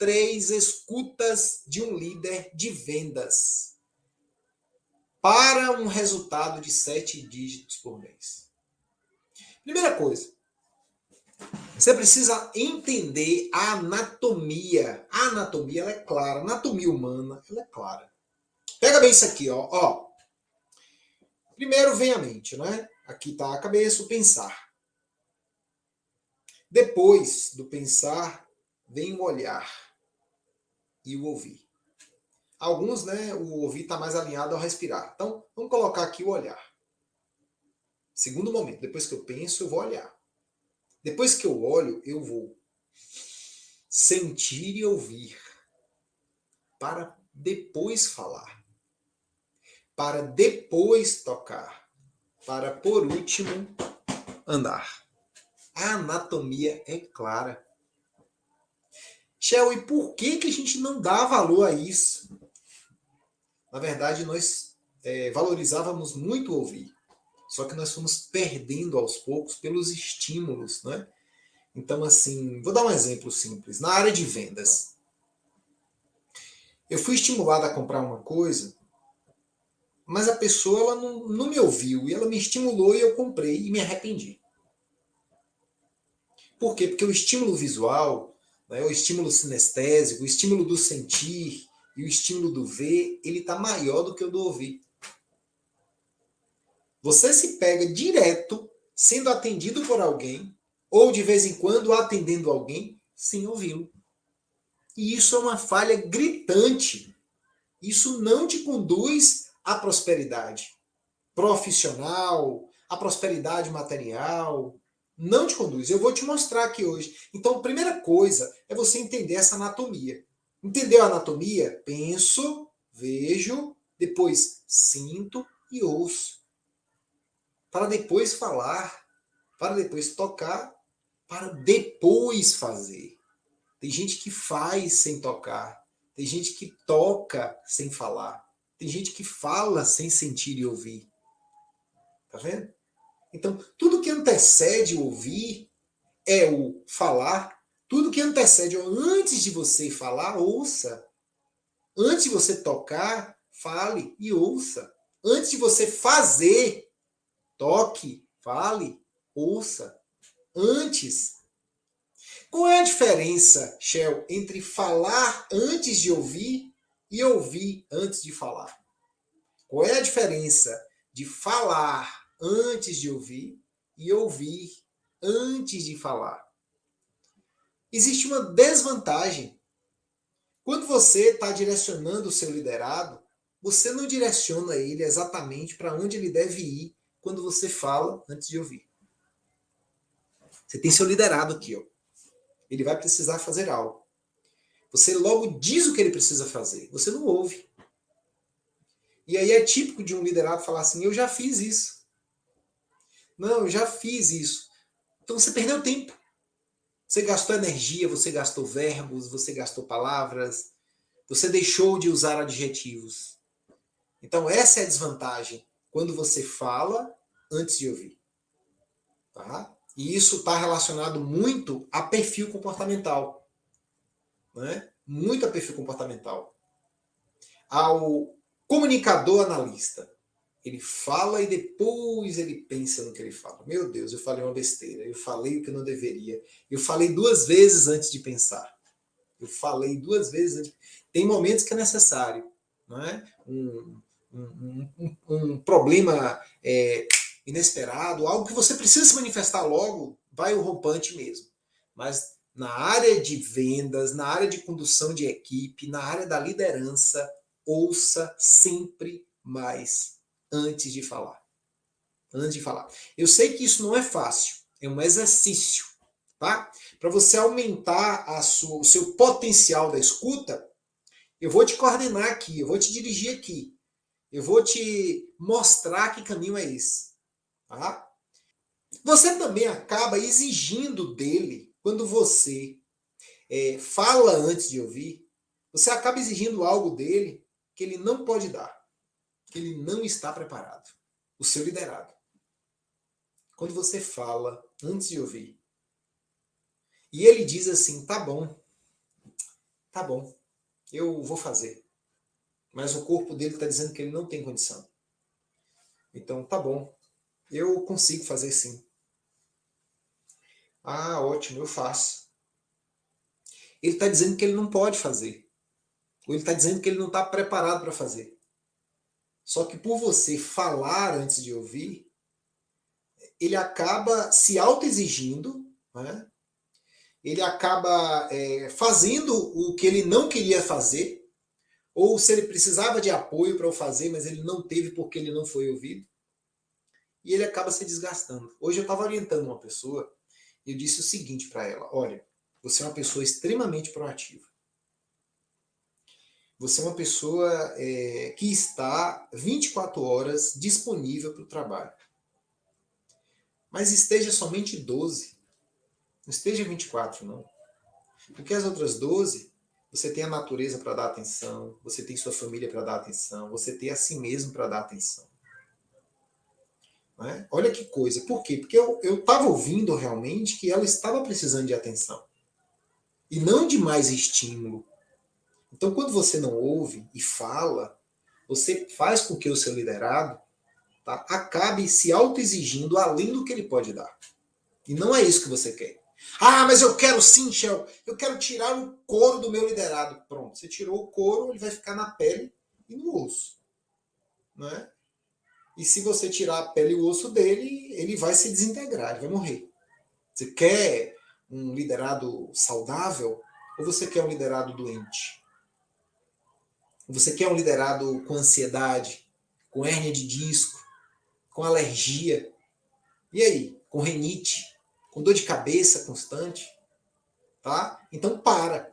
3 escutas de um líder de vendas para um resultado de 7 dígitos por mês. Primeira coisa, você precisa entender a anatomia. A anatomia ela é clara, a anatomia humana ela é clara. Pega bem isso aqui, ó. Primeiro vem a mente, né? Aqui está a cabeça, o pensar. Depois do pensar, vem o olhar e o ouvir. Alguns, né, o ouvir está mais alinhado ao respirar. Então, vamos colocar aqui o olhar. Segundo momento, depois que eu penso, eu vou olhar. Depois que eu olho, eu vou sentir e ouvir, para depois falar, para depois tocar, para por último andar. A anatomia é clara. Shell, e por que a gente não dá valor a isso? Na verdade, nós valorizávamos muito ouvir, só que nós fomos perdendo aos poucos pelos estímulos, né? Então, assim, vou dar um exemplo simples. Na área de vendas, eu fui estimulado a comprar uma coisa, mas a pessoa ela não me ouviu e ela me estimulou e eu comprei e me arrependi. Por quê? Porque o estímulo visual, né, o estímulo sinestésico, o estímulo do sentir e o estímulo do ver, ele está maior do que o do ouvir. Você se pega direto sendo atendido por alguém ou de vez em quando atendendo alguém sem ouvi-lo. E isso é uma falha gritante. Isso não te conduz à prosperidade profissional, à prosperidade material. Não te conduz. Eu vou te mostrar aqui hoje. Então, a primeira coisa é você entender essa anatomia. Entendeu a anatomia? Penso, vejo, depois sinto e ouço. Para depois falar, para depois tocar, para depois fazer. Tem gente que faz sem tocar. Tem gente que toca sem falar. Tem gente que fala sem sentir e ouvir. Tá vendo? Então, tudo que antecede o ouvir é o falar. Tudo que antecede, antes de você falar, ouça. Antes de você tocar, fale e ouça. Antes de você fazer, toque, fale, ouça. Antes. Qual é a diferença, Shell, entre falar antes de ouvir e ouvir antes de falar? Qual é a diferença de falar antes de ouvir e ouvir antes de falar? Existe uma desvantagem. Quando você está direcionando o seu liderado, você não direciona ele exatamente para onde ele deve ir quando você fala antes de ouvir. Você tem seu liderado aqui, ó. Ele vai precisar fazer algo. Você logo diz o que ele precisa fazer. Você não ouve. E aí é típico de um liderado falar assim, eu já fiz isso. Não, eu já fiz isso. Então você perdeu tempo. Você gastou energia, você gastou verbos, você gastou palavras, você deixou de usar adjetivos. Então essa é a desvantagem quando você fala antes de ouvir. Tá? E isso está relacionado muito a perfil comportamental. Né? Muito a perfil comportamental. Ao comunicador analista. Ele fala e depois ele pensa no que ele fala. Meu Deus, eu falei uma besteira. Eu falei o que eu não deveria. Eu falei 2 vezes antes de pensar. Eu falei 2 vezes antes. Tem momentos que é necessário. Não é? Um problema inesperado, algo que você precisa se manifestar logo, vai o rompante mesmo. Mas na área de vendas, na área de condução de equipe, na área da liderança, ouça sempre mais antes de falar. Antes de falar. Eu sei que isso não é fácil, é um exercício, tá? Para você aumentar o seu potencial da escuta, eu vou te coordenar aqui, eu vou te dirigir aqui, eu vou te mostrar que caminho é esse, tá? Você também acaba exigindo dele, quando você fala antes de ouvir, você acaba exigindo algo dele que ele não pode dar, que ele não está preparado. O seu liderado. Quando você fala antes de ouvir, e ele diz assim, tá bom, Tá bom, eu vou fazer. Mas o corpo dele está dizendo que ele não tem condição. Então, tá bom, eu consigo fazer sim. Ah, ótimo, eu faço. Ele está dizendo que ele não pode fazer. Ou ele está dizendo que ele não está preparado para fazer. Só que por você falar antes de ouvir, ele acaba se autoexigindo, né? Ele acaba fazendo o que ele não queria fazer, ou se ele precisava de apoio para o fazer, mas ele não teve porque ele não foi ouvido, e ele acaba se desgastando. Hoje eu estava orientando uma pessoa e eu disse o seguinte para ela: olha, você é uma pessoa extremamente proativa. Você é uma pessoa que está 24 horas disponível para o trabalho. Mas esteja somente 12. Não esteja 24, não. Porque as outras 12, você tem a natureza para dar atenção, você tem sua família para dar atenção, você tem a si mesmo para dar atenção. Não é? Olha que coisa. Por quê? Porque eu estava ouvindo realmente que ela estava precisando de atenção. E não de mais estímulo. Então, quando você não ouve e fala, você faz com que o seu liderado, tá, acabe se autoexigindo além do que ele pode dar. E não é isso que você quer. Ah, mas eu quero sim, Shell. Eu quero tirar o couro do meu liderado. Pronto, você tirou o couro, ele vai ficar na pele e no osso. Não é? E se você tirar a pele e o osso dele, ele vai se desintegrar, ele vai morrer. Você quer um liderado saudável ou você quer um liderado doente? Você quer um liderado com ansiedade, com hérnia de disco, com alergia? E aí? Com renite? Com dor de cabeça constante? Tá? Então para.